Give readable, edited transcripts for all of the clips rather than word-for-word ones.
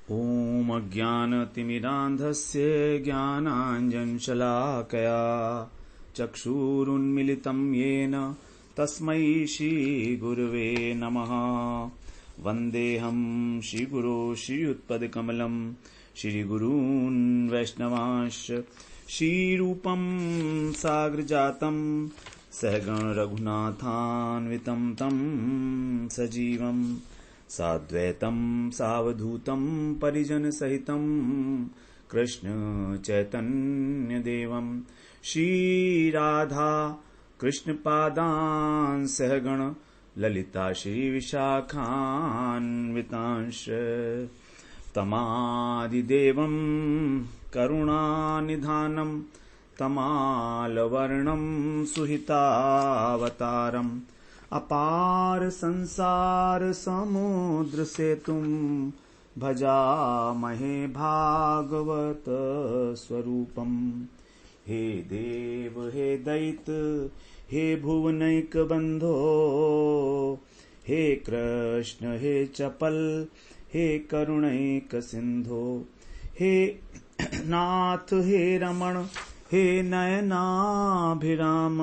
ॐ अज्ञानतिमिरान्धस्य ज्ञानाञ्जनशलाकया चक्षुरुन्मिलितं येन तस्मै श्रीगुरवे नमः। वन्देऽहं श्रीगुरो श्रीयुत्पदकमलं श्रीगुरून् वैष्णवांश्च श्रीरूपं साग्रजातं सहगण रघुनाथान्वितं तं सजीवं साद्वैतं सावधूतं परिजनसहितं कृष्ण चैतन्यदेवं श्रीराधा कृष्णपादान् सहगण ललिता श्रीविशाखान्वितांश्च तमादिदेवं करुणानिधानं तमालवर्णं सुहितावतारम् अपार संसार समुद्र सेतुं भजामहे भागवत स्वरूपम्। हे देव हे दैत हे भुवनैक बंधो, हे कृष्ण हे चपल हे करुणैक सिंधो, हे नाथ हे रमण हे नयनाभिराम।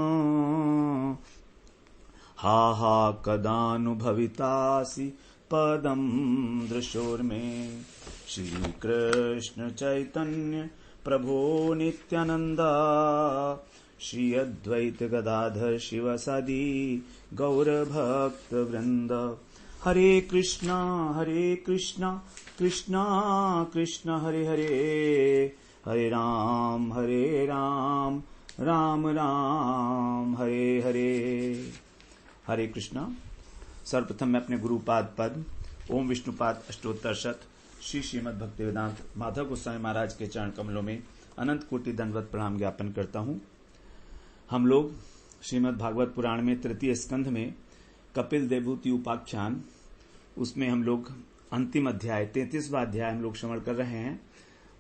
हा हा कदानुभवितासि पदं दृशोर्मे। श्री कृष्ण चैतन्य प्रभो नित्यानंद श्री अद्वैत गदाधर शिवसदि गौर भक्त वृंद। हरे कृष्णा कृष्णा कृष्णा हरे हरे, हरे राम राम राम हरे हरे। हरे कृष्णा। सर्वप्रथम मैं अपने गुरुपाद पद ओम विष्णुपाद अष्टोत्तर शत श्री श्रीमद् भक्तिवेदांत माधव गोस्वामी महाराज के चरण कमलों में अनंत कोटि दंडवत प्रणाम ज्ञापन करता हूँ। हम लोग श्रीमद् भागवत पुराण में तृतीय स्कंध में कपिल देवहूति उपाख्यान, उसमें हम लोग अंतिम अध्याय 33वां अध्याय हम लोग श्रवण कर रहे हैं,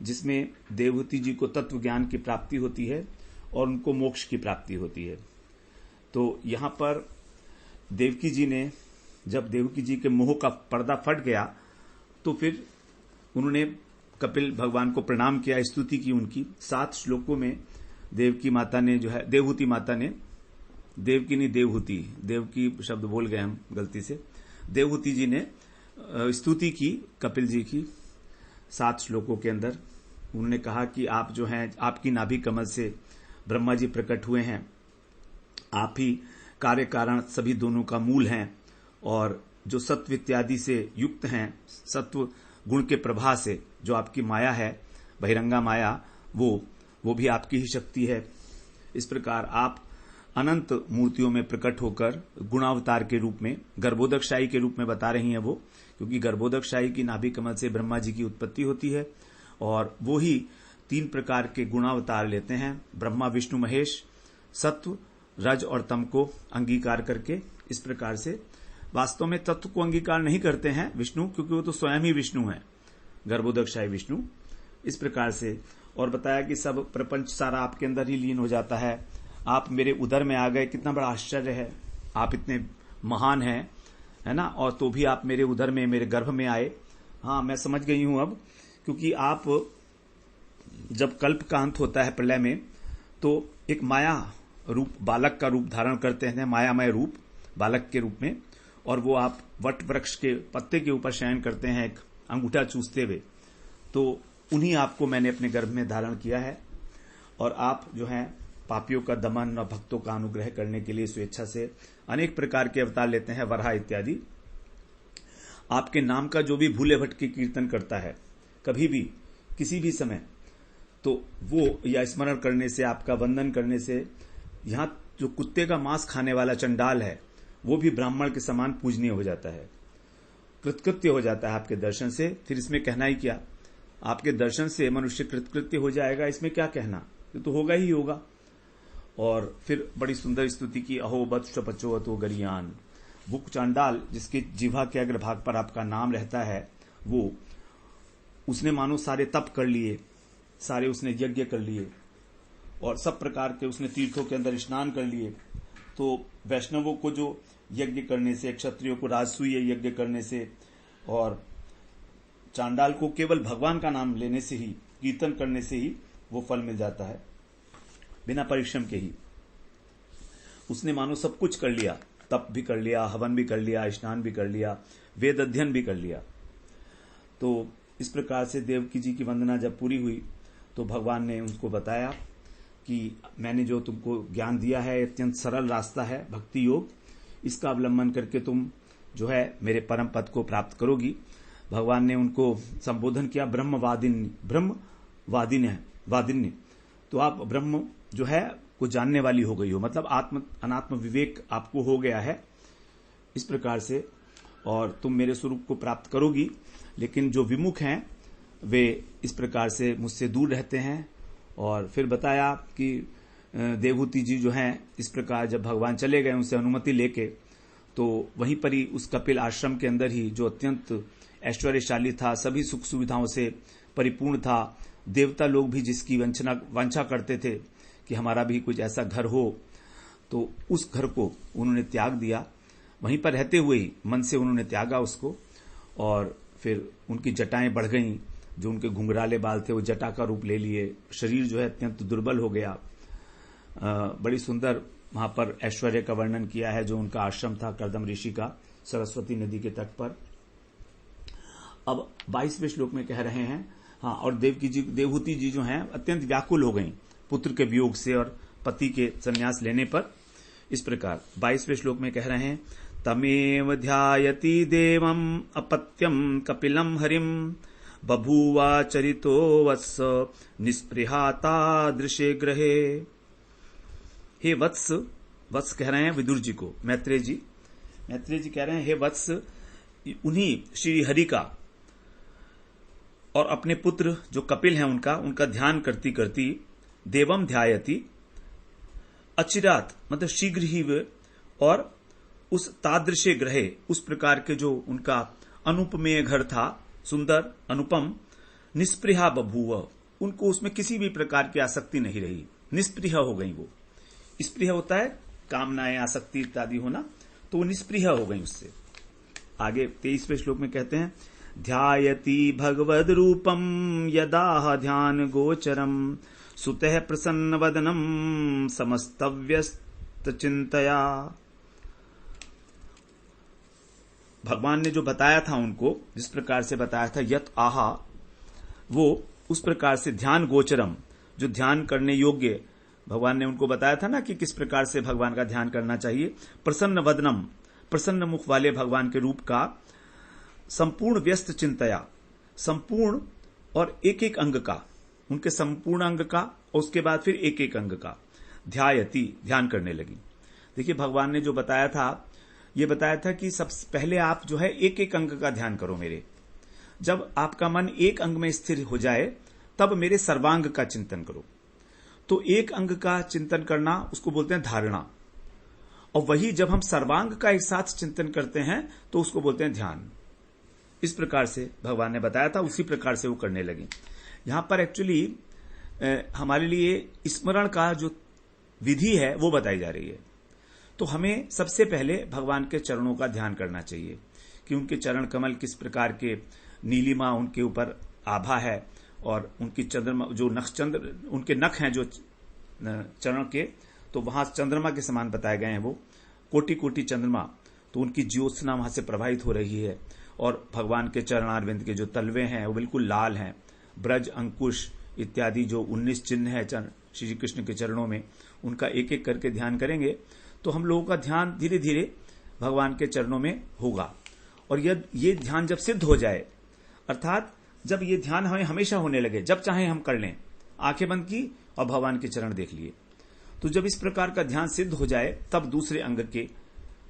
जिसमें देवहूति जी को तत्व ज्ञान की प्राप्ति होती है और उनको मोक्ष की प्राप्ति होती है। तो यहाँ पर देवकी जी ने, जब देवकी जी के मोह का पर्दा फट गया तो फिर उन्होंने कपिल भगवान को प्रणाम किया, स्तुति की उनकी। 7 श्लोकों में देवकी माता ने जो है, देवहूति माता ने, देवकी नहीं देवहूति, देवकी शब्द बोल गए हम गलती से, देवहूति जी ने स्तुति की कपिल जी की 7 श्लोकों के अंदर। उन्होंने कहा कि आप जो हैं, आपकी नाभि कमल से ब्रह्मा जी प्रकट हुए हैं, आप ही कार्य कारण सभी दोनों का मूल हैं, और जो सत्व इत्यादि से युक्त हैं, सत्व गुण के प्रभा से जो आपकी माया है, बहिरंगा माया, वो भी आपकी ही शक्ति है। इस प्रकार आप अनंत मूर्तियों में प्रकट होकर गुणावतार के रूप में, गर्भोदकशाही के रूप में बता रही हैं वो, क्योंकि गर्भोदकशाही की नाभि कमल से ब्रह्मा जी की उत्पत्ति होती है, और वो ही 3 प्रकार के गुणावतार लेते हैं, ब्रह्मा विष्णु महेश, सत्व रज और तम को अंगीकार करके। इस प्रकार से वास्तव में तत्व को अंगीकार नहीं करते हैं विष्णु, क्योंकि वो तो स्वयं ही विष्णु है, गर्भोदकशाही विष्णु। इस प्रकार से और बताया कि सब प्रपंच सारा आपके अंदर ही लीन हो जाता है। आप मेरे उदर में आ गए, कितना बड़ा आश्चर्य है, आप इतने महान हैं, है ना, और तो भी आप मेरे उदर में, मेरे गर्भ में आए। हाँ, मैं समझ गई हूं अब, क्योंकि आप जब कल्प का अंत होता है प्रलय में, तो एक माया रूप, बालक का रूप धारण करते हैं, मायामय रूप बालक के रूप में, और वो आप वट वृक्ष के पत्ते के ऊपर शयन करते हैं एक अंगूठा चूसते हुए। तो उन्हीं आपको मैंने अपने गर्भ में धारण किया है, और आप जो हैं पापियों का दमन और भक्तों का अनुग्रह करने के लिए स्वेच्छा से अनेक प्रकार के अवतार लेते हैं, वराह इत्यादि। आपके नाम का जो भी भूले भटके कीर्तन करता है कभी भी किसी भी समय, तो वो या स्मरण करने से, आपका वंदन करने से, यहां जो कुत्ते का मांस खाने वाला चंडाल है वो भी ब्राह्मण के समान पूजनीय हो जाता है, कृतकृत्य हो जाता है आपके दर्शन से। फिर इसमें कहना ही क्या, आपके दर्शन से मनुष्य कृतकृत्य हो जाएगा, इसमें क्या कहना, ये तो होगा ही होगा। और फिर बड़ी सुंदर स्तुति की, अहो बत्स पचोवतो गरियान। वो चांडाल जिसके जिह्वा के अग्रभाग पर आपका नाम रहता है, वो उसने मानो सारे तप कर लिए, सारे उसने यज्ञ कर लिए, और सब प्रकार के उसने तीर्थों के अंदर स्नान कर लिए। तो वैष्णवों को जो यज्ञ करने से, क्षत्रियों को राजसूय यज्ञ करने से, और चांडाल को केवल भगवान का नाम लेने से ही, कीर्तन करने से ही वो फल मिल जाता है, बिना परिश्रम के ही। उसने मानो सब कुछ कर लिया, तप भी कर लिया, हवन भी कर लिया, स्नान भी कर लिया, वेद अध्ययन भी कर लिया। तो इस प्रकार से देवकी जी की वंदना जब पूरी हुई तो भगवान ने उनको बताया कि मैंने जो तुमको ज्ञान दिया है अत्यंत सरल रास्ता है, भक्ति योग, इसका अवलंबन करके तुम जो है मेरे परम पद को प्राप्त करोगी। भगवान ने उनको संबोधन किया ब्रह्मवादिन्य, तो आप ब्रह्म जो है को जानने वाली हो गई हो, मतलब आत्म अनात्म विवेक आपको हो गया है इस प्रकार से, और तुम मेरे स्वरूप को प्राप्त करोगी। लेकिन जो विमुख हैं वे इस प्रकार से मुझसे दूर रहते हैं। और फिर बताया कि देवहूति जी जो हैं इस प्रकार जब भगवान चले गए उनसे अनुमति लेके, तो वहीं पर ही उस कपिल आश्रम के अंदर ही, जो अत्यंत ऐश्वर्यशाली था, सभी सुख सुविधाओं से परिपूर्ण था, देवता लोग भी जिसकी वांछा करते थे कि हमारा भी कुछ ऐसा घर हो, तो उस घर को उन्होंने त्याग दिया। वहीं पर रहते हुए ही मन से उन्होंने त्यागा उसको, और फिर उनकी जटाएं बढ़ गईं, जो उनके घुंघराले बाल थे वो जटा का रूप ले लिए, शरीर जो है अत्यंत दुर्बल हो गया। बड़ी सुंदर वहां पर ऐश्वर्य का वर्णन किया है, जो उनका आश्रम था कर्दम ऋषि का, सरस्वती नदी के तट पर। अब 22वें श्लोक में कह रहे हैं, हाँ, और देवहूति जी जो हैं अत्यंत व्याकुल हो गईं पुत्र के वियोग से और पति के संन्यास लेने पर। इस प्रकार 22वें श्लोक में कह रहे हैं, तमेव ध्यायति देवम अपत्यम कपिलम हरिम बभूवा चरितो वत्स निस्पृहाता दृशे ग्रहे। हे वत्स, वत्स कह रहे हैं विदुर जी को, मैत्रेय जी कह रहे हैं, हे वत्स, उन्हीं श्री हरि का और अपने पुत्र जो कपिल हैं उनका ध्यान करती करती, देवम ध्यायति, अचिरात मतलब शीघ्र ही वे, और उस तादृशे ग्रहे, उस प्रकार के जो उनका अनुपमेय घर था, सुंदर अनुपम, निस्पृहा बभूव, उनको उसमें किसी भी प्रकार की आसक्ति नहीं रही, निस्पृह हो गई। वो स्पृह होता है कामनाएं, आसक्ति इत्यादि होना, तो वो निस्पृह हो गई उससे। आगे 23वें श्लोक में कहते हैं, ध्यायति भगवद रूपम यदा ध्यान गोचरम सुतः प्रसन्न वदनम समस्तव्यस्त चिंतया। भगवान ने जो बताया था उनको, जिस प्रकार से बताया था यत आहा, वो उस प्रकार से ध्यान गोचरम, जो ध्यान करने योग्य भगवान ने उनको बताया था ना कि किस प्रकार से भगवान का ध्यान करना चाहिए। प्रसन्न वदनम, प्रसन्न मुख वाले भगवान के रूप का, संपूर्ण व्यस्त चिंतया, संपूर्ण और एक एक अंग का, उनके संपूर्ण अंग का, और उसके बाद फिर एक एक अंग का ध्यायति, ध्यान करने लगी। देखिए भगवान ने जो बताया था, ये बताया था कि सबसे पहले आप जो है एक एक अंग का ध्यान करो मेरे। जब आपका मन एक अंग में स्थिर हो जाए तब मेरे सर्वांग का चिंतन करो। तो एक अंग का चिंतन करना उसको बोलते हैं धारणा, और वही जब हम सर्वांग का एक साथ चिंतन करते हैं तो उसको बोलते हैं ध्यान। इस प्रकार से भगवान ने बताया था, उसी प्रकार से वो करने लगे। यहां पर एक्चुअली हमारे लिए स्मरण का जो विधि है वो बताई जा रही है। तो हमें सबसे पहले भगवान के चरणों का ध्यान करना चाहिए कि उनके चरण कमल किस प्रकार के, नीलिमा उनके ऊपर आभा है, और उनकी चंद्रमा जो उनके नख हैं जो चरण के, तो वहां चंद्रमा के समान बताए गए हैं, वो कोटि कोटि चंद्रमा, तो उनकी ज्योत्सना वहां से प्रवाहित हो रही है। और भगवान के चरणारविंद के जो तलवे हैं वो बिल्कुल लाल हैं। ब्रज, अंकुश इत्यादि जो 19 चिन्ह है श्री कृष्ण के चरणों में, उनका एक एक करके ध्यान करेंगे तो हम लोगों का ध्यान धीरे धीरे भगवान के चरणों में होगा। और ये ध्यान जब सिद्ध हो जाए, अर्थात जब ये ध्यान हमें हमेशा होने लगे, जब चाहे हम कर लें, आंखें बंद की और भगवान के चरण देख लिए, तो जब इस प्रकार का ध्यान सिद्ध हो जाए तब दूसरे अंग के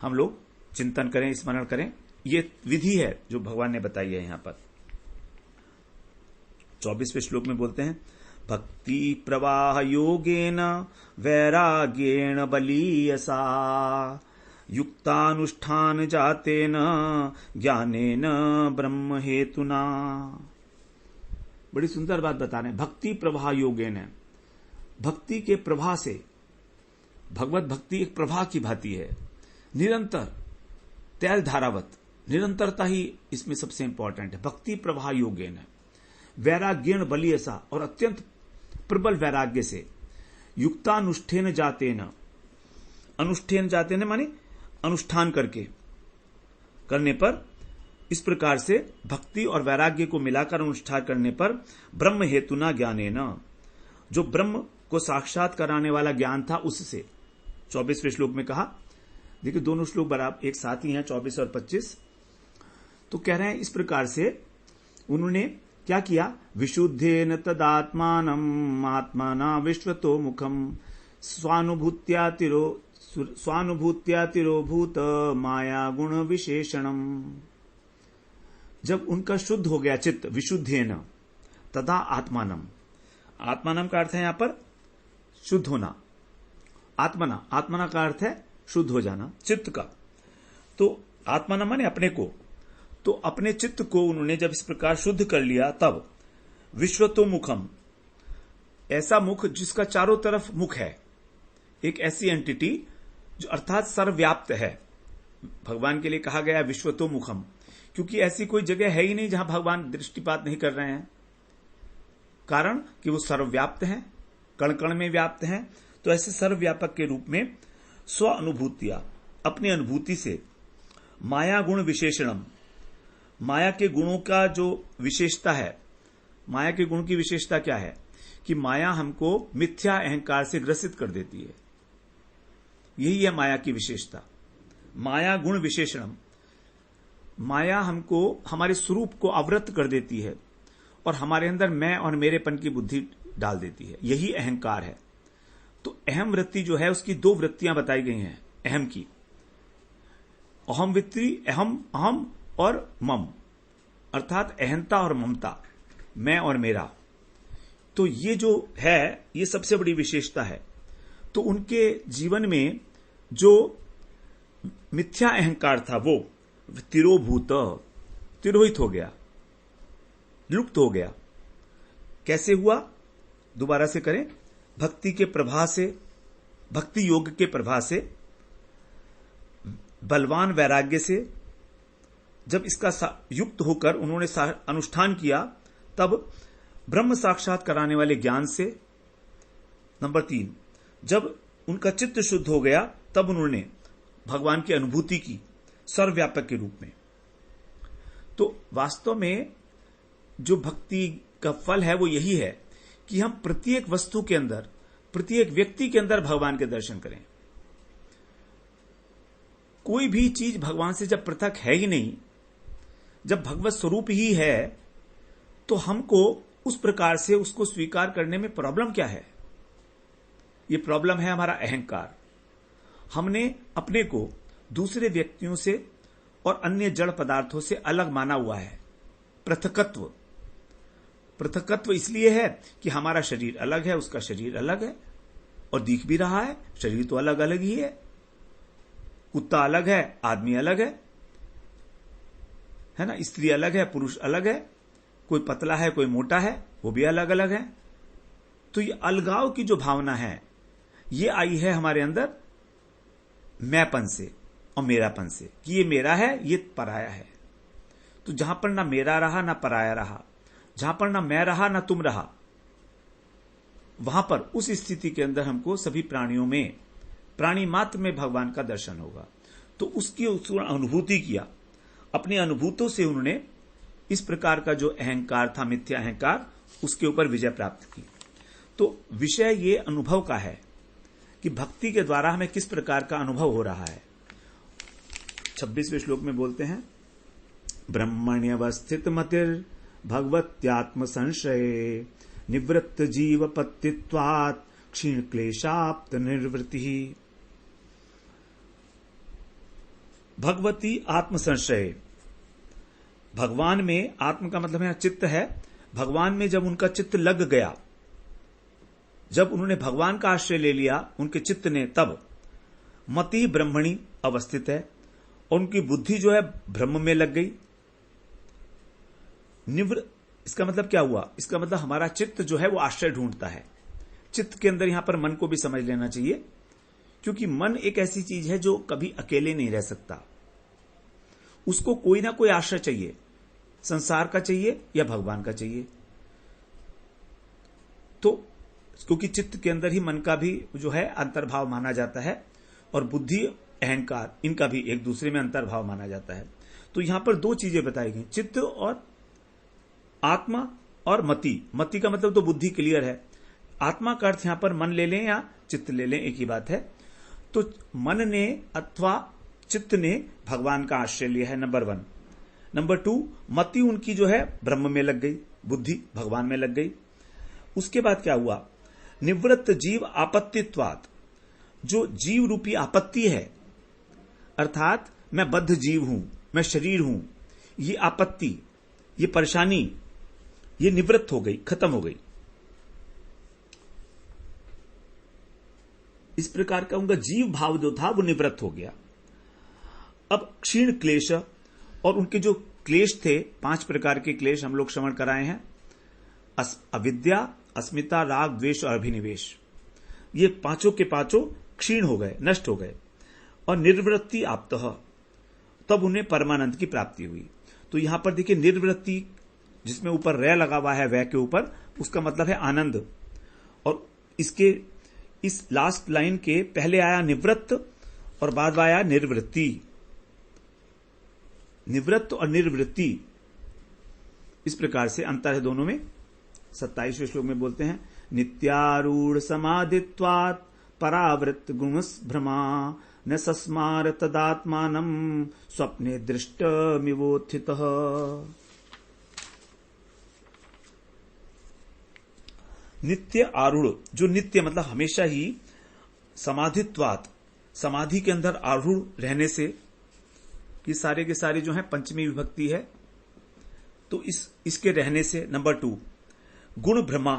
हम लोग चिंतन करें, स्मरण करें। ये विधि है जो भगवान ने बताई है यहां पर। 24वें श्लोक में बोलते हैं, भक्ति प्रवाह योगेन वैराग्येण बलीयसा युक्तानुष्ठान जातेन ज्ञानेन ब्रह्म हेतुना। बड़ी सुंदर बात बता रहे हैं, भक्ति प्रवाह योगेन, भक्ति के प्रवाह से, भगवत भक्ति एक प्रवाह की भांति है, निरंतर तैल धारावत, निरंतरता ही इसमें सबसे इंपॉर्टेंट है। भक्ति प्रवाह योगेन, वैराग्येण बलियसा, और अत्यंत प्रबल वैराग्य से, युक्तानुष्ठेन जातेन, अनुष्ठेन जातेन माने अनुष्ठान करने पर, इस प्रकार से भक्ति और वैराग्य को मिलाकर अनुष्ठान करने पर, ब्रह्म हेतुना ज्ञानेन, जो ब्रह्म को साक्षात कराने वाला ज्ञान था उससे। 24वें श्लोक में कहा, देखिए दोनों श्लोक बराबर एक साथ ही हैं, 24 और 25। तो कह रहे हैं इस प्रकार से उन्होंने क्या किया, विशुद्धेन तदात्मानम् आत्माना विश्वतो मुखम स्वानुभूत्यातिरो भूत माया गुण विशेषणम। जब उनका शुद्ध हो गया चित्त, विशुद्धेन तदा आत्मानम, आत्मानम का अर्थ है यहां पर शुद्ध होना, आत्मना का अर्थ है शुद्ध हो जाना चित्त का। तो आत्माना माने अपने को, तो अपने चित्त को उन्होंने जब इस प्रकार शुद्ध कर लिया, तब विश्वतो मुखम, ऐसा मुख जिसका चारों तरफ मुख है, एक ऐसी एंटिटी जो अर्थात सर्वव्याप्त है। भगवान के लिए कहा गया विश्वतो मुखम, क्योंकि ऐसी कोई जगह है ही नहीं जहां भगवान दृष्टिपात नहीं कर रहे हैं, कारण कि वो सर्वव्याप्त हैं, कण कण में व्याप्त हैं। तो ऐसे सर्वव्यापक के रूप में स्व अनुभूतिया, अपनी अनुभूति से, माया गुण विशेषणम, माया के गुणों का जो विशेषता है, माया के गुण की विशेषता क्या है कि माया हमको मिथ्या अहंकार से ग्रसित कर देती है, यही है माया की विशेषता। माया गुण विशेषणम, माया हमको हमारे स्वरूप को आवृत कर देती है और हमारे अंदर मैं और मेरेपन की बुद्धि डाल देती है, यही अहंकार है। तो अहम वृत्ति जो है उसकी दो वृत्तियां बताई गई हैं अहम की, अहम वृत्ति, अहम और मम, अर्थात अहंता और ममता, मैं और मेरा। तो ये जो है ये सबसे बड़ी विशेषता है। तो उनके जीवन में जो मिथ्या अहंकार था वो तिरोभूत, तिरोहित हो गया, लुप्त हो गया। कैसे हुआ, दोबारा से करें, भक्ति के प्रभाव से, भक्ति योग के प्रभाव से, बलवान वैराग्य से, जब इसका युक्त होकर उन्होंने अनुष्ठान किया, तब ब्रह्म साक्षात कराने वाले ज्ञान से। नंबर 3, जब उनका चित्त शुद्ध हो गया तब उन्होंने भगवान की अनुभूति की सर्वव्यापक के रूप में। तो वास्तव में जो भक्ति का फल है वो यही है कि हम प्रत्येक वस्तु के अंदर, प्रत्येक व्यक्ति के अंदर भगवान के दर्शन करें। कोई भी चीज भगवान से जब पृथक है ही नहीं, जब भगवत स्वरूप ही है, तो हमको उस प्रकार से उसको स्वीकार करने में प्रॉब्लम क्या है? ये प्रॉब्लम है हमारा अहंकार। हमने अपने को दूसरे व्यक्तियों से और अन्य जड़ पदार्थों से अलग माना हुआ है। पृथकत्व इसलिए है कि हमारा शरीर अलग है, उसका शरीर अलग है, और दिख भी रहा है, शरीर तो अलग अलग ही है। कुत्ता अलग है, आदमी अलग है ना, स्त्री अलग है, पुरुष अलग है, कोई पतला है, कोई मोटा है, वो भी अलग अलग है। तो ये अलगाव की जो भावना है ये आई है हमारे अंदर मैंपन से और मेरापन से, कि ये मेरा है, ये पराया है। तो जहां पर ना मेरा रहा ना पराया रहा, जहां पर ना मैं रहा ना तुम रहा, वहां पर उस स्थिति के अंदर हमको सभी प्राणियों में, प्राणी मात्र में भगवान का दर्शन होगा। तो उसकी अनुभूति किया, अपनी अनुभूतों से उन्होंने इस प्रकार का जो अहंकार था, मिथ्या अहंकार, उसके ऊपर विजय प्राप्त की। तो विषय ये अनुभव का है कि भक्ति के द्वारा हमें किस प्रकार का अनुभव हो रहा है। 26वें श्लोक में बोलते हैं, ब्रह्मण्यवस्थित मतिर भगवत्यात्म संशय निवृत्त जीव पत्तित्वात् क्षीण क्लेशाप्त निर्वृत्ति। भगवती आत्म संशय, भगवान में, आत्म का मतलब है चित्त है, भगवान में जब उनका चित्त लग गया, जब उन्होंने भगवान का आश्रय ले लिया उनके चित्त ने, तब मति ब्रह्मणी अवस्थित है और उनकी बुद्धि जो है ब्रह्म में लग गई। इसका मतलब क्या हुआ? इसका मतलब हमारा चित्त जो है वो आश्रय ढूंढता है। चित्त के अंदर यहां पर मन को भी समझ लेना चाहिए, क्योंकि मन एक ऐसी चीज है जो कभी अकेले नहीं रह सकता। उसको कोई ना कोई आश्रय चाहिए, संसार का चाहिए या भगवान का चाहिए। तो क्योंकि चित्त के अंदर ही मन का भी जो है अंतर्भाव माना जाता है और बुद्धि अहंकार इनका भी एक दूसरे में अंतर्भाव माना जाता है। तो यहां पर दो चीजें बताई गई, चित्त और आत्मा और मति। मति का मतलब तो बुद्धि, क्लियर है। आत्मा का अर्थ यहां पर मन ले लें या चित्त ले लें, एक ही बात है। तो मन ने अथवा चित्त ने भगवान का आश्रय लिया है, नंबर 1। नंबर 2, मति उनकी जो है ब्रह्म में लग गई, बुद्धि भगवान में लग गई। उसके बाद क्या हुआ, निवृत्त जीव आपत्तित्वात्, जो जीव रूपी आपत्ति है, अर्थात मैं बद्ध जीव हूं, मैं शरीर हूं, ये आपत्ति, ये परेशानी, ये निवृत्त हो गई, खत्म हो गई। इस प्रकार का उनका जीव भाव जो था वो निवृत्त हो गया। अब क्षीण क्लेश, और उनके जो क्लेश थे, 5 प्रकार के क्लेश हम लोग श्रवण कराए हैं, अविद्या, अस्मिता, राग, द्वेष और अभिनिवेश, ये पांचों के पांचों क्षीण हो गए, नष्ट हो गए। और निर्वृत्ति आप्तः, तब उन्हें परमानंद की प्राप्ति हुई। तो यहां पर देखिए निर्वृत्ति, जिसमें ऊपर रे लगा हुआ है वह के ऊपर, उसका मतलब है आनंद। और इसके इस लास्ट लाइन के पहले आया निवृत्त और बाद में आया निर्वृत्ति। निवृत्त और निर्वृत्ति, इस प्रकार से अंतर है दोनों में। 27वें श्लोक में बोलते हैं, नित्यारूढ़ समाधित्वात् परावृत्त गुणस् भ्रमा न सस्मार तदात्मानं स्वप्ने दृष्टमिवोत्थितः। नित्य आरूढ़, जो नित्य मतलब हमेशा ही, समाधित्वात्, समाधि के अंदर आरूढ़ रहने से, ये सारे के सारे जो है पंचमी विभक्ति है, तो इसके रहने से। नंबर 2, गुण भ्रमा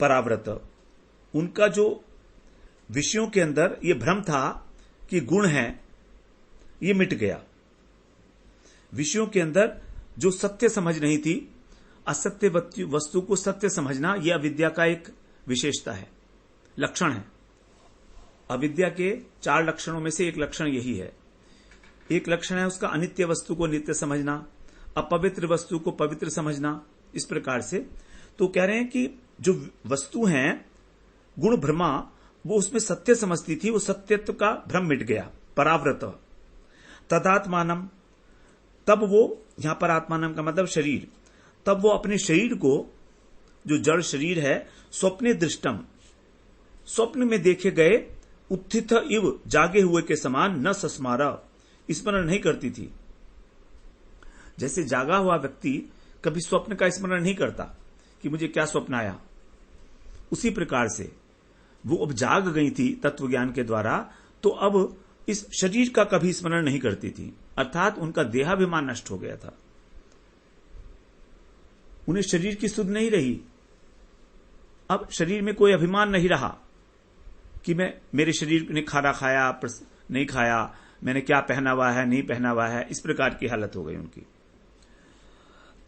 परावृत, उनका जो विषयों के अंदर ये भ्रम था कि गुण है, ये मिट गया। विषयों के अंदर जो सत्य समझ नहीं थी, असत्य वस्तु को सत्य समझना, यह अविद्या का एक विशेषता है, लक्षण है। अविद्या के 4 लक्षणों में से एक लक्षण यही है। एक लक्षण है उसका अनित्य वस्तु को नित्य समझना, अपवित्र वस्तु को पवित्र समझना, इस प्रकार से। तो कह रहे हैं कि जो वस्तु हैं गुण भ्रमा, वो उसमें सत्य समझती थी, वो सत्यत्व का भ्रम मिट गया, परावृत। तदात्मानम, तब वो, यहां पर आत्मानम का मतलब शरीर, तब वो अपने शरीर को, जो जड़ शरीर है, स्वप्ने दृष्टम, स्वप्न में देखे गए, उत्थित इव, जागे हुए के समान, न सस्मारा, स्मरण नहीं करती थी। जैसे जागा हुआ व्यक्ति कभी स्वप्न का स्मरण नहीं करता कि मुझे क्या स्वप्न आया, उसी प्रकार से वो अब जाग गई थी तत्व ज्ञान के द्वारा, तो अब इस शरीर का कभी स्मरण नहीं करती थी, अर्थात उनका देहाभिमान नष्ट हो गया था। उन्हें शरीर की सुध नहीं रही, अब शरीर में कोई अभिमान नहीं रहा कि मेरे शरीर ने खाना खाया नहीं खाया, मैंने क्या पहना हुआ है नहीं पहना हुआ है, इस प्रकार की हालत हो गई उनकी।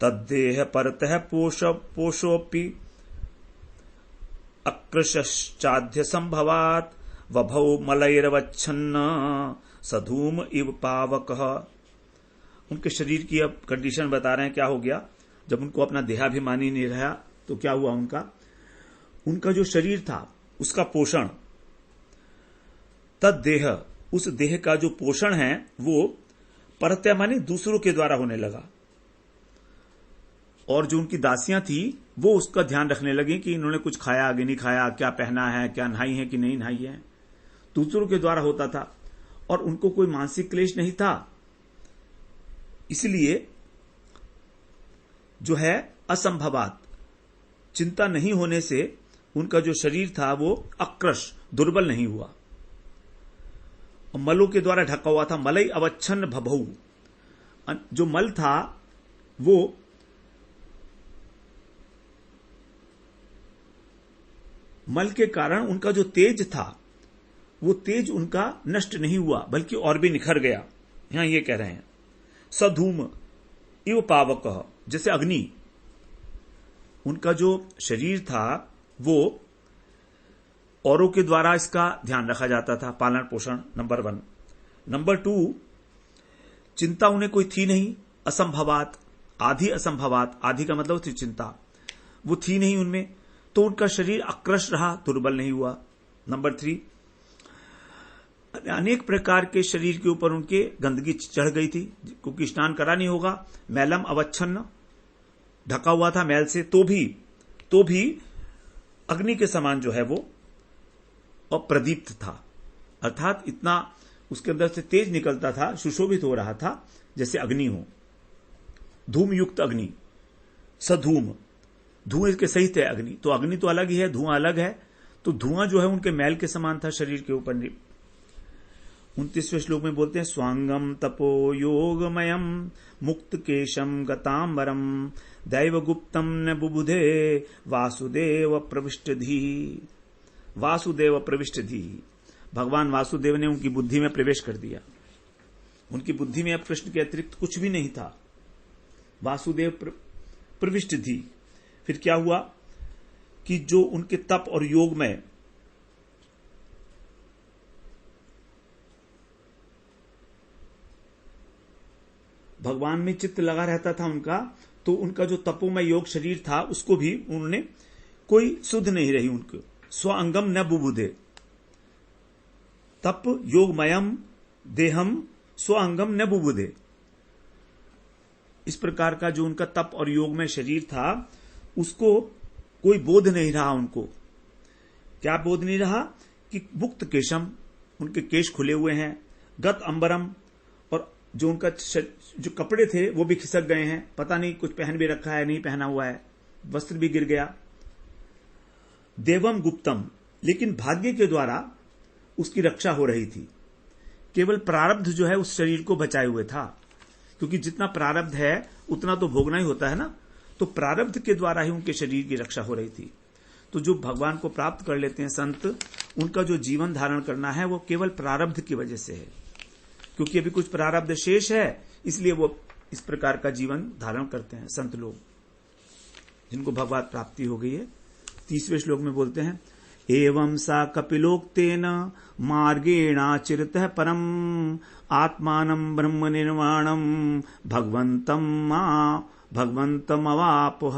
तद्देह परतः पोषोपि अकृश्चाद्य संभवात् वभौ मलैरवच्छन्न सधूम इव पावकः। उनके शरीर की अब कंडीशन बता रहे हैं, क्या हो गया जब उनको अपना देहाभिमानी नहीं रहा, तो क्या हुआ उनका जो शरीर था उसका पोषण, तद्देह, उस देह का जो पोषण है वो परत्या माने दूसरों के द्वारा होने लगा। और जो उनकी दासियां थी वो उसका ध्यान रखने लगी कि इन्होंने कुछ खाया आगे नहीं खाया, क्या पहना है, क्या नहाई है कि नहीं नहाई है, दूसरों के द्वारा होता था। और उनको कोई मानसिक क्लेश नहीं था, इसलिए जो है असंभवात, चिंता नहीं होने से उनका जो शरीर था वो अकृश, दुर्बल नहीं हुआ। मलों के द्वारा ढका हुआ था, मलई अवच्छन्न भभऊ, जो मल था वो मल के कारण उनका जो तेज था वो तेज उनका नष्ट नहीं हुआ बल्कि और भी निखर गया। यहां ये कह रहे हैं सधूम इव पावक, जैसे अग्नि, उनका जो शरीर था वो औरों के द्वारा इसका ध्यान रखा जाता था, पालन पोषण, नंबर 1। नंबर 2, चिंता उन्हें कोई थी नहीं, असंभवात, आधि असंभवात, आधि का मतलब थी चिंता, वो थी नहीं उनमें, तो उनका शरीर अकृश रहा, दुर्बल नहीं हुआ। नंबर 3, अनेक प्रकार के शरीर के ऊपर उनके गंदगी चढ़ गई थी, क्योंकि स्नान करा नहीं होगा, मैलम अवच्छन्न, ढका हुआ था मैल से, तो भी अग्नि के समान जो है वो अप्रदीप्त था, अर्थात इतना उसके अंदर से तेज निकलता था, सुशोभित हो रहा था जैसे अग्नि हो, धूम युक्त अग्नि, सधूम, धुएं के सहित है अग्नि, तो अग्नि तो अलग ही है, धुआं अलग है, तो धुआं जो है उनके मैल के समान था शरीर के ऊपर। 29वें श्लोक में बोलते हैं, स्वांगम तपो योगमयम मुक्त केशम गतांबरम दैव गुप्तम न बुबुधे वासुदेव प्रविष्टधि। वासुदेव प्रविष्टधि, भगवान वासुदेव ने उनकी बुद्धि में प्रवेश कर दिया। उनकी बुद्धि में अब कृष्ण के अतिरिक्त कुछ भी नहीं था। वासुदेव प्रविष्टधि, फिर क्या हुआ कि जो उनके तप और योग में भगवान में चित्त लगा रहता था उनका, तो उनका जो तपोमय योग शरीर था उसको भी उन्होंने कोई सुध नहीं रही उनको, स्व अंगम न बुबुधे, तप योगमयम देहम स्व अंगम न बुबुधे, इस प्रकार का जो उनका तप और योग में शरीर था उसको कोई बोध नहीं रहा उनको। क्या बोध नहीं रहा कि मुक्त केशम, उनके केश खुले हुए हैं, गत अंबरम, और जो उनका जो कपड़े थे वो भी खिसक गए हैं, पता नहीं कुछ पहन भी रखा है नहीं पहना हुआ है, वस्त्र भी गिर गया। देवम गुप्तम, लेकिन भाग्य के द्वारा उसकी रक्षा हो रही थी, केवल प्रारब्ध जो है उस शरीर को बचाए हुए था, क्योंकि जितना प्रारब्ध है उतना तो भोगना ही होता है ना, तो प्रारब्ध के द्वारा ही उनके शरीर की रक्षा हो रही थी। तो जो भगवान को प्राप्त कर लेते हैं संत, उनका जो जीवन धारण करना है वो केवल प्रारब्ध की वजह से है, क्योंकि अभी कुछ प्रारब्ध शेष है, इसलिए वो इस प्रकार का जीवन धारण करते हैं संत लोग, जिनको भगवत प्राप्ति हो गई है। 30वें श्लोक में बोलते हैं, एवं सा कपिलोक्तेन मार्गेणाचिरतः परम आत्मानं ब्रह्म निर्वाणम भगवंतम अवापुह।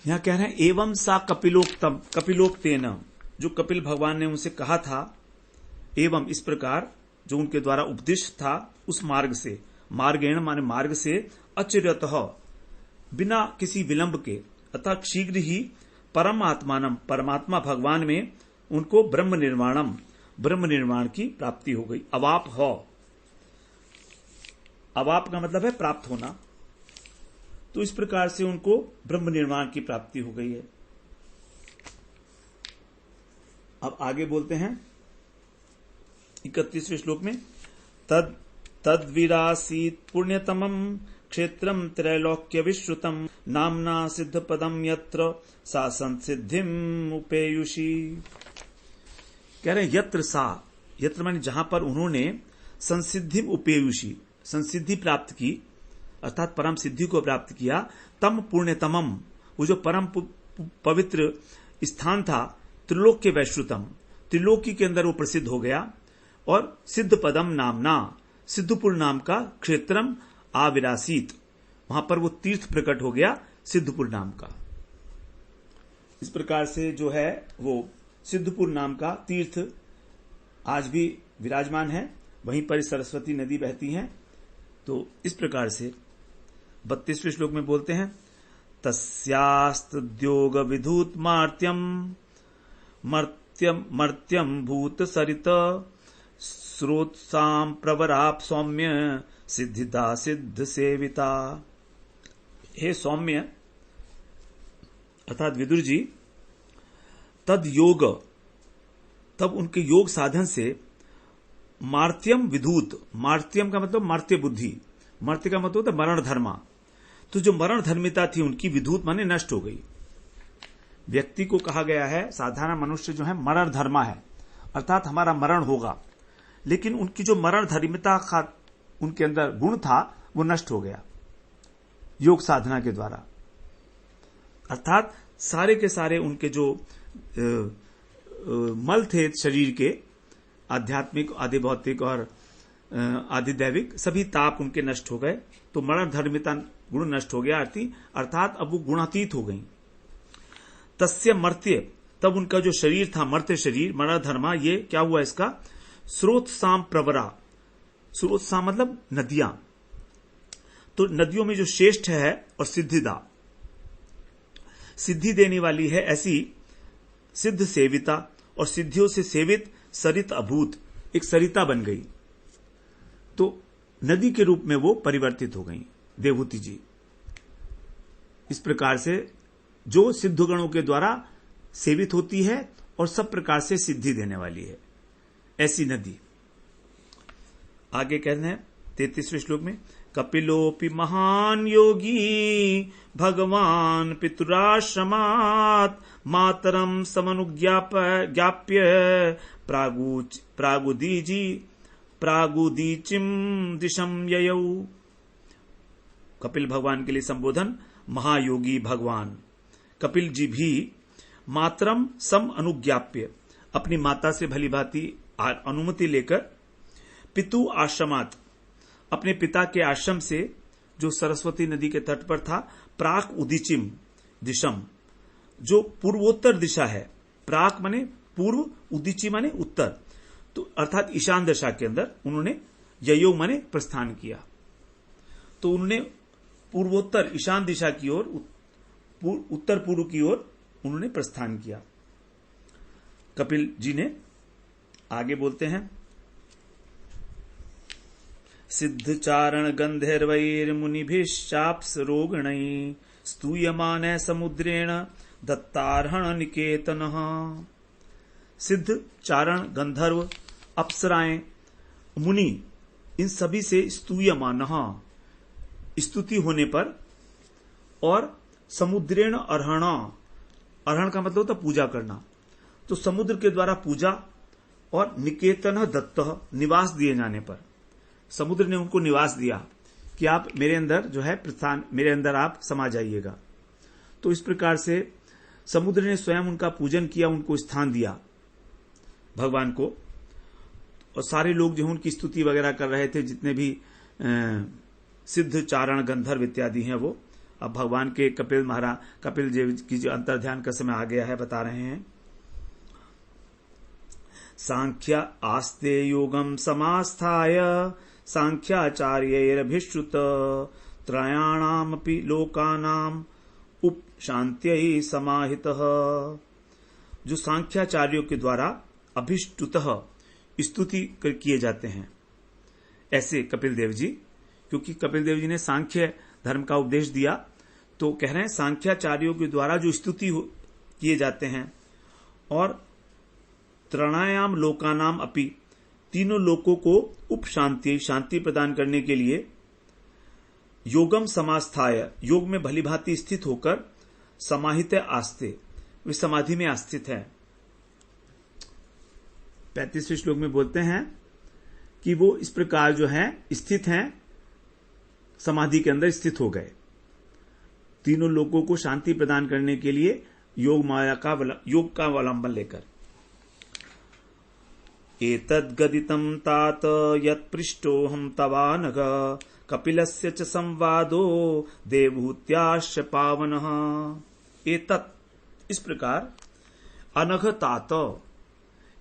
यहां कह रहे हैं एवं सा कपिलोक्तेन, जो कपिल भगवान ने उनसे कहा था, एवं इस प्रकार जो उनके द्वारा उपदेश था उस मार्ग से, मार्गेण माने मार्ग से, अचिरतः बिना किसी विलंब के, अतः शीघ्र ही परम आत्मानम परमात्मा भगवान में उनको ब्रह्म निर्वाण की प्राप्ति हो गई। अवाप हो, अवाप का मतलब है प्राप्त होना, तो इस प्रकार से उनको ब्रह्म निर्वाण की प्राप्ति हो गई है। अब आगे बोलते हैं 31वें श्लोक में, तद्विरासीत पुण्यतमम क्षेत्रम त्रैलोक्य विश्रुतम नामना सिद्ध पदम यत्र सा संसिद्धिम उपेयुषी। कह रहे हैं यत्र माने जहां पर उन्होंने संसिद्धिम उपेयुषी, संसिद्धि प्राप्त की, अर्थात परम सिद्धि को प्राप्त किया, तम पुण्यतमम, वो जो परम पवित्र स्थान था, त्रिलोक्य वैश्रुतम, त्रिलोकी के अंदर वो प्रसिद्ध हो गया, और सिद्ध पदम नामना, सिद्धपुर नाम का क्षेत्रम आविरासीत, वहां पर वो तीर्थ प्रकट हो गया सिद्धपुर नाम का। इस प्रकार से जो है वो सिद्धपुर नाम का तीर्थ आज भी विराजमान है, वहीं पर सरस्वती नदी बहती है। तो इस प्रकार से 32वें श्लोक में बोलते हैं, तस्यास्तुद्योग विधूत मर्त्यम भूत सरित स्रोत्साम प्रवराप सौम्य सिद्धिदा सिद्ध सेविता। हे सौम्य अर्थात विदुर जी, तद योग, तब उनके योग साधन से मार्त्यम विधूत, मार्त्यम का मतलब मार्त्य बुद्धि, मर्त्य का मतलब होता है मरण धर्मा, तो जो मरण धर्मिता थी उनकी विधूत माने नष्ट हो गई। व्यक्ति को कहा गया है, साधारण मनुष्य जो है मरण धर्मा है, अर्थात हमारा मरण होगा, लेकिन उनकी जो मरण धर्मिता का उनके अंदर गुण था वो नष्ट हो गया योग साधना के द्वारा, अर्थात सारे के सारे उनके जो मल थे शरीर के, आध्यात्मिक, आदि भौतिक और आदि दैविक सभी ताप उनके नष्ट हो गए। तो मरण धर्मिता गुण नष्ट हो गया, अर्थात अब वो गुणातीत हो गई। तस्य मर्त्य, तब उनका जो शरीर था मर्त्य शरीर, मरण धर्मा, ये क्या हुआ इसका, स्रोत साम प्रवरा, स्रोत साम मतलब नदियां, तो नदियों में जो श्रेष्ठ है और सिद्धिदा, सिद्धि देने वाली है, ऐसी सिद्ध सेविता और सिद्धियों से सेवित सरित अभूत, एक सरिता बन गई। तो नदी के रूप में वो परिवर्तित हो गई देवहूति जी। इस प्रकार से जो सिद्ध गणों के द्वारा सेवित होती है और सब प्रकार से सिद्धि देने वाली है, ऐसी नदी। आगे कहते हैं 33वें श्लोक में, कपिलोपि महान योगी भगवान पितुराश्रमात् मातरम समनुज्ञाप्य प्रागुदीचिम दिशम ययौ। कपिल भगवान के लिए संबोधन, महायोगी भगवान कपिल जी भी मातरम सम अनुज्ञाप्य, अपनी माता से भली भांति अनुमति लेकर, पितु आश्रमात, अपने पिता के आश्रम से जो सरस्वती नदी के तट पर था, प्राक उदीचिम दिशम, जो पूर्वोत्तर दिशा है, प्राक माने पूर्व, उदीची माने उत्तर, तो अर्थात ईशान दिशा के अंदर उन्होंने ययो माने प्रस्थान किया। तो उन्होंने पूर्वोत्तर ईशान दिशा की ओर, उत्तर पूर्व की ओर उन्होंने प्रस्थान किया। कपिल जी ने आगे बोलते हैं, सिद्ध चारण गंधर्वैर मुनिभिश्चाप्स रोगणै स्तूयमाने समुद्रेण दत्तार्हण निकेतनः। सिद्ध चारण गंधर्व अप्सराएं मुनि, इन सभी से स्तूयमानः, स्तुति होने पर, और समुद्रेण अर्हण, अर्हण का मतलब होता पूजा करना, तो समुद्र के द्वारा पूजा, और निकेतन दत्तः, निवास दिए जाने पर, समुद्र ने उनको निवास दिया कि आप मेरे अंदर जो है प्रस्थान, मेरे अंदर आप समा जाइएगा। तो इस प्रकार से समुद्र ने स्वयं उनका पूजन किया, उनको स्थान दिया भगवान को, और सारे लोग जो उनकी स्तुति वगैरह कर रहे थे, जितने भी सिद्ध चारण गंधर्व इत्यादि हैं वो। अब भगवान के कपिल जी की जो अंतर्ध्यान का समय आ गया है, बता रहे हैं, सांख्य आस्ते योगम समास्थाय सांख्याचार्यैरभिश्रुत त्रयाणामपि लोकानाम उपशांत्यै समाहितः। जो सांख्याचार्यों के द्वारा अभिष्टुतः स्तुति किए जाते हैं, ऐसे कपिल देव जी, क्योंकि कपिल देव जी ने सांख्य धर्म का उपदेश दिया, तो कह रहे हैं सांख्याचार्यों के द्वारा जो स्तुति किए जाते हैं, और त्रणायाम लोकानाम अपि, तीनों लोकों को उपशांति, शांति प्रदान करने के लिए, योगम समास्थाय, योग में भलीभांति स्थित होकर, समाहित आस्ते, वे समाधि में आस्थित है। 35वें श्लोक में बोलते हैं कि वो इस प्रकार जो है स्थित हैं, समाधि के अंदर स्थित हो गए, तीनों लोगों को शांति प्रदान करने के लिए योग का अवलंबन लेकर। एतद्गदितं तात यत्पृष्टोऽहं तवानघ कपिलस्य च संवादो देवहूत्याश्च पावनः। एतत्, इस प्रकार, अनघ तात,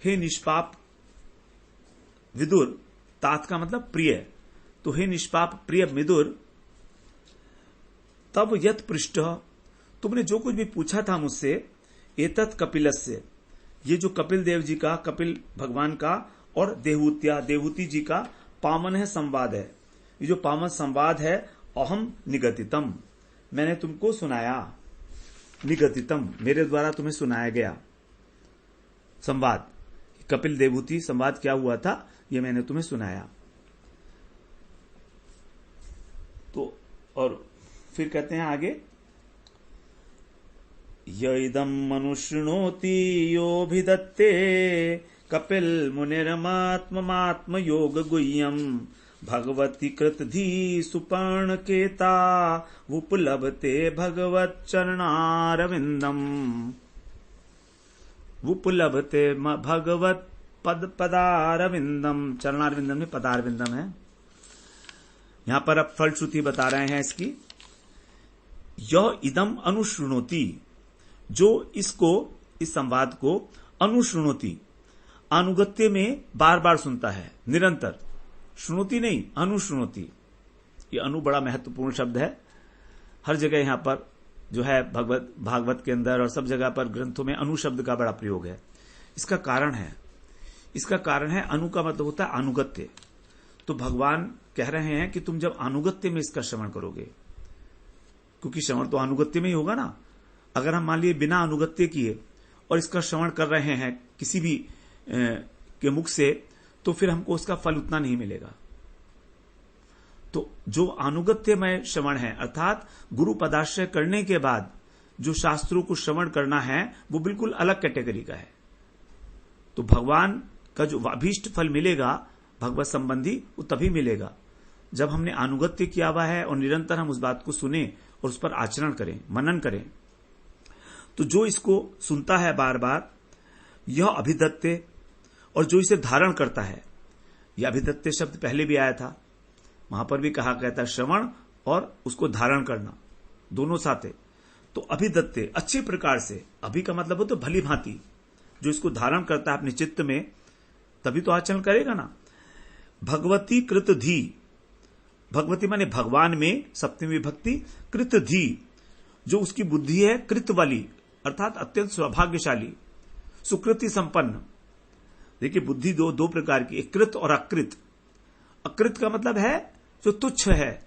हे निष्पाप विदुर, तात का मतलब प्रिय, तो हे निष्पाप प्रिय विदुर, तब यत पृष्ठ, तुमने जो कुछ भी पूछा था मुझसे, एतत् कपिलस्य, ये जो कपिल देव जी का, कपिल भगवान का और देवहूति जी का पावन है संवाद है, ये जो पावन संवाद है, अहम निगतितम, मैंने तुमको सुनाया, निगतितम, मेरे द्वारा तुम्हें सुनाया गया संवाद, कपिल देवहूति संवाद क्या हुआ था, ये मैंने तुम्हें सुनाया। तो और फिर कहते हैं आगे, यदम मनुष्णोति योभिदत्ते कपिल मुनिरमात्म योग गुह्यम भगवती कृतधी सुपर्ण केता उपलभते भगवत चरणारविंदम, उपलभते भगवत पद पदारविंदम, चरणारविंदम में पदारविंदम है। यहां पर अब फलश्रुति बता रहे हैं इसकी। यह इदम अनुश्रुणोति, जो इसको, इस संवाद को अनुश्रुणोति, अनुगत्य में बार बार सुनता है, निरंतर, श्रुणोति नहीं, अनुश्रुणोति। ये अनु बड़ा महत्वपूर्ण शब्द है। हर जगह यहां पर जो है भागवत के अंदर और सब जगह पर ग्रंथों में अनु शब्द का बड़ा प्रयोग है। इसका कारण है अनु का मतलब होता है अनुगत्य। तो भगवान कह रहे हैं कि तुम जब अनुगत्य में इसका श्रवण करोगे, क्योंकि श्रवण तो अनुगत्य में ही होगा ना। अगर हम मान लिए बिना अनुगत्य किए और इसका श्रवण कर रहे हैं किसी भी के मुख से, तो फिर हमको उसका फल उतना नहीं मिलेगा। तो जो अनुगत्यमय श्रवण है, अर्थात गुरु पदाश्रय करने के बाद जो शास्त्रों को श्रवण करना है, वो बिल्कुल अलग कैटेगरी का है। तो भगवान का जो अभीष्ट फल मिलेगा भगवत संबंधी, वो तभी मिलेगा जब हमने अनुगत्य किया हुआ है और निरंतर हम उस बात को सुने और उस पर आचरण करें, मनन करें। तो जो इसको सुनता है बार बार, यह अभिदत्ते, और जो इसे धारण करता है, यह अभिदत्ते शब्द पहले भी आया था, वहां पर भी कहा गया था श्रवण और उसको धारण करना, दोनों साथ है। तो अभिदत्ते, अच्छी प्रकार से, अभि का मतलब हो तो भली भांति, जो इसको धारण करता है अपने चित्त में, तभी तो आचरण करेगा ना। भगवती कृत धी, भगवती माने भगवान में सप्तमी विभक्ति, कृत धी, जो उसकी बुद्धि है कृत वाली, अर्थात अत्यंत सौभाग्यशाली, सुकृति संपन्न। देखिए बुद्धि दो प्रकार की, एक कृत और अकृत। अकृत का मतलब है जो तुच्छ है,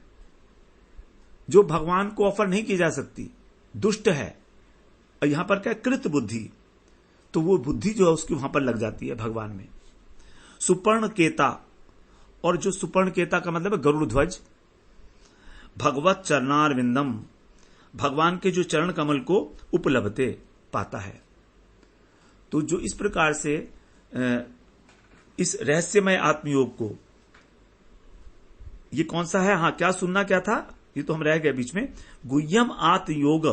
जो भगवान को ऑफर नहीं की जा सकती, दुष्ट है। और यहां पर क्या, कृत बुद्धि, तो वो बुद्धि जो है उसकी वहां पर लग जाती है भगवान में। सुपर्ण केता, और जो सुपर्ण केता का मतलब है गरुड़ ध्वज। भगवत चरणारविंदम, भगवान के जो चरण कमल को उपलब्धते, पाता है। तो जो इस प्रकार से इस रहस्यमय आत्मयोग को, ये कौन सा है, हां क्या सुनना क्या था, ये तो हम रह गए बीच में। गुह्यम आत्मयोग,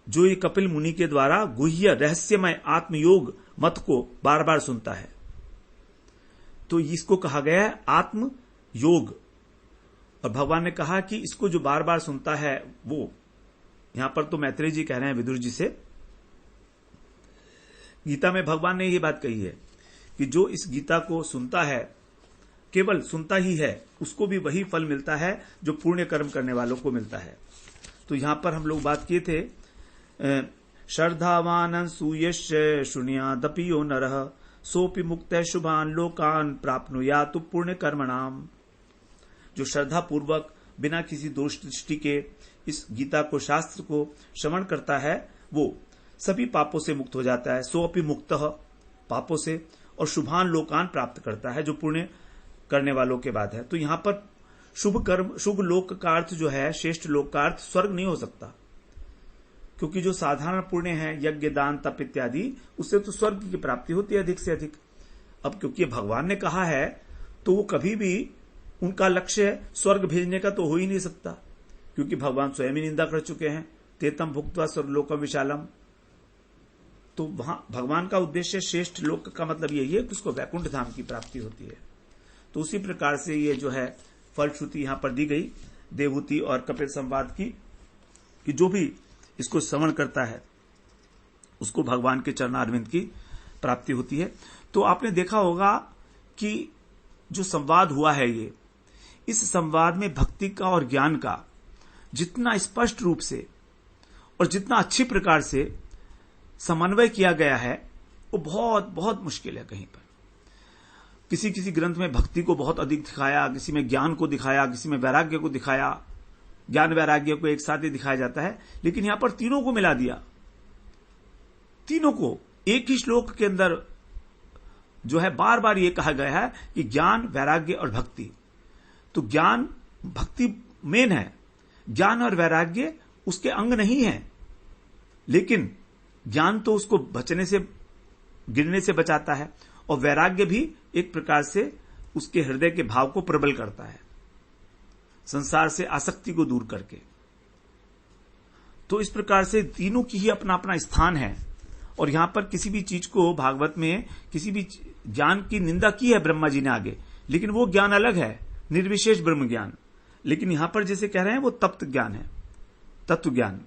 जो ये कपिल मुनि के द्वारा गुह्य रहस्यमय आत्मयोग मत को बार बार सुनता है, तो इसको कहा गया है आत्म योग। और भगवान ने कहा कि इसको जो बार बार सुनता है वो, यहां पर तो मैत्रेय जी कह रहे हैं विदुर जी से, गीता में भगवान ने ये बात कही है कि जो इस गीता को सुनता है, केवल सुनता ही है, उसको भी वही फल मिलता है जो पुण्य कर्म करने वालों को मिलता है। तो यहां पर हम लोग बात किए थे, श्रद्धावान सूयश शून्यादपि यो नरः सोपि मुक्त शुभान लोकान प्राप्नुयातु पुण्य कर्मणाम। जो श्रद्धा पूर्वक बिना किसी दोष दृष्टि के इस गीता को, शास्त्र को श्रवण करता है, वो सभी पापों से मुक्त हो जाता है। सोपि मुक्त पापों से, और शुभान लोकान प्राप्त करता है, जो पुण्य करने वालों के बाद है। तो यहां पर शुभ कर्म, शुभ लोक का अर्थ जो है, श्रेष्ठ लोक का अर्थ स्वर्ग नहीं हो सकता, क्योंकि जो साधारण पुण्य है, यज्ञ दान तप इत्यादि, उससे तो स्वर्ग की प्राप्ति होती है अधिक से अधिक। अब क्योंकि भगवान ने कहा है, तो वो कभी भी उनका लक्ष्य स्वर्ग भेजने का तो हो ही नहीं सकता, क्योंकि भगवान स्वयं ही निंदा कर चुके हैं, तेतम भुक्त्वा स्वर्गलोकम विशालम। तो वहां भगवान का उद्देश्य श्रेष्ठ लोक का मतलब यही है कि उसको वैकुंठ धाम की प्राप्ति होती है। तो उसी प्रकार से ये जो है फलश्रुति यहां पर दी गई देवहूति और कपिल संवाद की, कि जो भी इसको श्रवण करता है उसको भगवान के चरणारविंद की प्राप्ति होती है। तो आपने देखा होगा कि जो संवाद हुआ है ये, इस संवाद में भक्ति का और ज्ञान का जितना स्पष्ट रूप से और जितना अच्छी प्रकार से समन्वय किया गया है, वो बहुत बहुत मुश्किल है। कहीं पर किसी किसी ग्रंथ में भक्ति को बहुत अधिक दिखाया, किसी में ज्ञान को दिखाया, किसी में वैराग्य को दिखाया, ज्ञान वैराग्य को एक साथ ही दिखाया जाता है, लेकिन यहां पर तीनों को मिला दिया। तीनों को एक ही श्लोक के अंदर जो है बार बार ये कहा गया है कि ज्ञान, वैराग्य और भक्ति। तो ज्ञान, भक्ति मेन है, ज्ञान और वैराग्य उसके अंग नहीं है, लेकिन ज्ञान तो उसको बचने से, गिरने से बचाता है, और वैराग्य भी एक प्रकार से उसके हृदय के भाव को प्रबल करता है, संसार से आसक्ति को दूर करके। तो इस प्रकार से तीनों की ही अपना अपना स्थान है, और यहां पर किसी भी चीज को भागवत में किसी भी ज्ञान की निंदा की है ब्रह्मा जी ने आगे, लेकिन वो ज्ञान अलग है, निर्विशेष ब्रह्म ज्ञान। लेकिन यहां पर जैसे कह रहे हैं वो तप्त ज्ञान है, तत्व ज्ञान।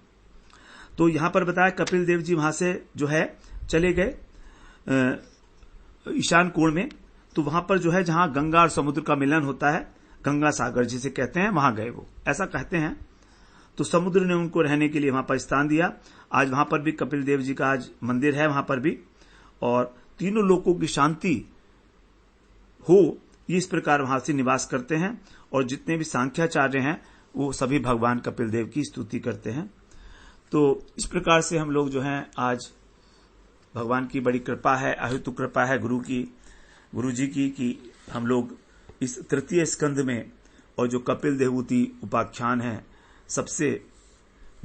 तो यहां पर बताया कपिल देव जी वहां से जो है चले गए ईशान कोण में। तो वहां पर जो है जहां गंगा और समुद्र का मिलन होता है, गंगा सागर जिसे कहते हैं, वहां गए वो, ऐसा कहते हैं। तो समुद्र ने उनको रहने के लिए वहां पर स्थान दिया। आज वहां पर भी कपिल देव जी का आज मंदिर है वहां पर भी, और तीनों लोगों की शांति हो ये इस प्रकार वहां से निवास करते हैं। और जितने भी सांख्याचार्य हैं वो सभी भगवान कपिल देव की स्तुति करते हैं। तो इस प्रकार से हम लोग जो हैं आज भगवान की बड़ी कृपा है, अहेतु कृपा है गुरु जी की, कि हम लोग इस तृतीय स्कंद में और जो कपिल देवहूति उपाख्यान है सबसे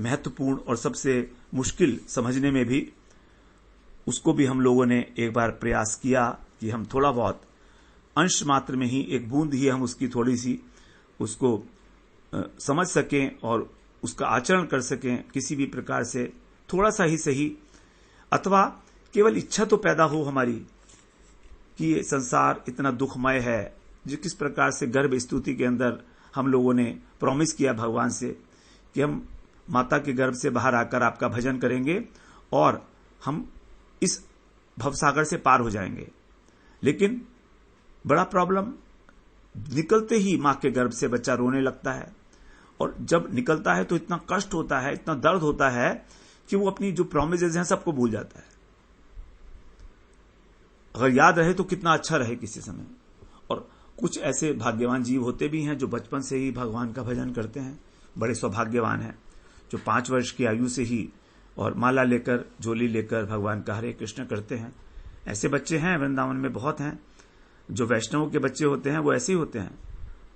महत्वपूर्ण और सबसे मुश्किल समझने में भी, उसको भी हम लोगों ने एक बार प्रयास किया कि हम थोड़ा बहुत अंश मात्र में ही, एक बूंद ही हम उसकी थोड़ी सी उसको समझ सकें और उसका आचरण कर सकें किसी भी प्रकार से, थोड़ा सा ही सही, अथवा केवल इच्छा तो पैदा हो हमारी कि ये संसार इतना दुखमय है। जो किस प्रकार से गर्भ स्तुति के अंदर हम लोगों ने प्रॉमिस किया भगवान से कि हम माता के गर्भ से बाहर आकर आपका भजन करेंगे और हम इस भवसागर से पार हो जाएंगे। लेकिन बड़ा प्रॉब्लम, निकलते ही मां के गर्भ से बच्चा रोने लगता है, और जब निकलता है तो इतना कष्ट होता है, इतना दर्द होता है कि वो अपनी जो प्रॉमिसेस हैं सबको भूल जाता है। अगर याद रहे तो कितना अच्छा रहे किसी समय। और कुछ ऐसे भाग्यवान जीव होते भी हैं जो बचपन से ही भगवान का भजन करते हैं, बड़े सौभाग्यवान हैं, जो 5 वर्ष की आयु से ही और माला लेकर, झोली लेकर भगवान का हरे कृष्ण करते हैं। ऐसे बच्चे हैं वृंदावन में बहुत हैं। जो वैष्णवों के बच्चे होते हैं वो ऐसे ही होते हैं,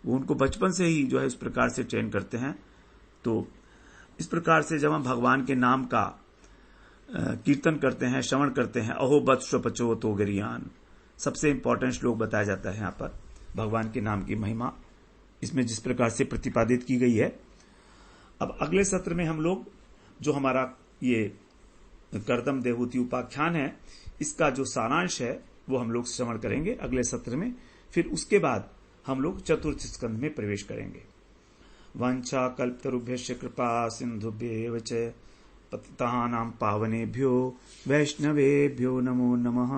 वो उनको बचपन से ही जो है इस प्रकार से ट्रेन करते हैं। तो इस प्रकार से जब हम भगवान के नाम का कीर्तन करते हैं, श्रवण करते हैं, अहो बत्स्व पचो तो गरियान, सबसे इंपॉर्टेंट श्लोक बताया जाता है यहाँ पर भगवान के नाम की महिमा इसमें जिस प्रकार से प्रतिपादित की गई है। अब अगले सत्र में हम लोग जो हमारा ये कर्दम देवहूति उपाख्यान है, इसका जो सारांश है वो हम लोग श्रवण करेंगे अगले सत्र में। फिर उसके बाद हम लोग चतुर्थ स्कंध में प्रवेश करेंगे। वांछा कल्पतरुभ्यश्च कृपा सिंधुभ्येव च पतितानां पावनेभ्यो वैष्णवेभ्यो नमो नमः।